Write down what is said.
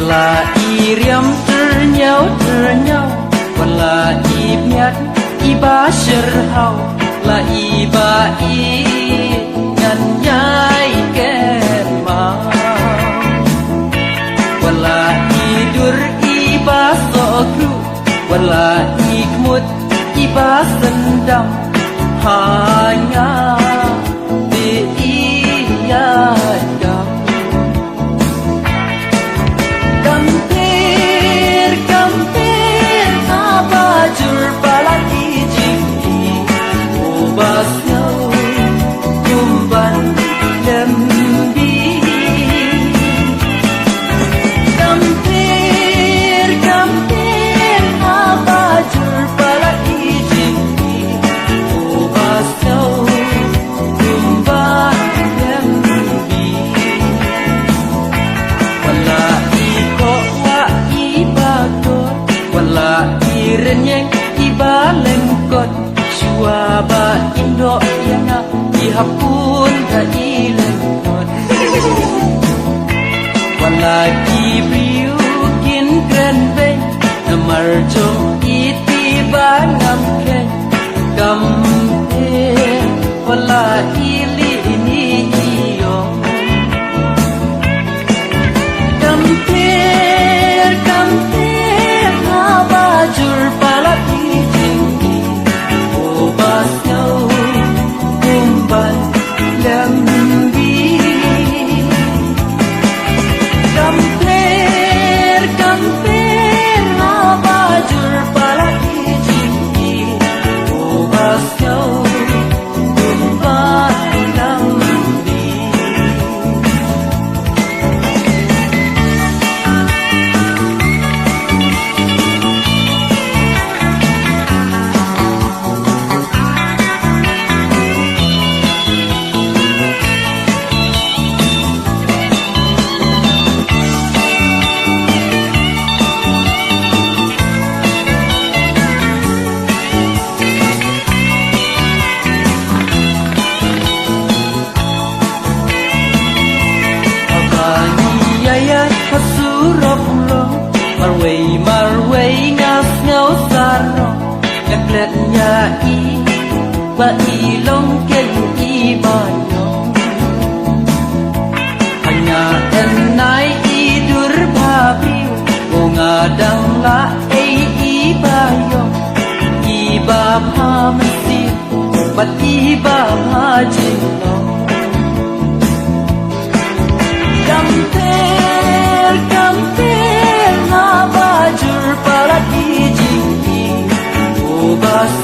là y riam nhau wala y miat y ba shir hau la y ba y ngan nhai ken ma wala y dur y ba so kru wala y kmut y ba sendam hanya di iya dam kampir abajur balaki jingki ubasnya kumban lembi kampir abajur balaki jingki ubasnya kumban lembi wala iko wa ibakot wala irenyeng ibalengkot suaba indo yana ihapun ka ilengkot wala kibriukin krenbe namarjong itiba namken kampe wala ili ini iyong kampir abajur palaki jingki ubasnya kumban lembi kampir abajur palaki jingki ubasnya kumban lembi marway ngas ngau sarno ngaklet nya i ba ilong ken i banyo hanya enai i dur babi ngadang la i bayo i ba ha mesti bat i ba ha jino kampir abajur palaki jingki ubas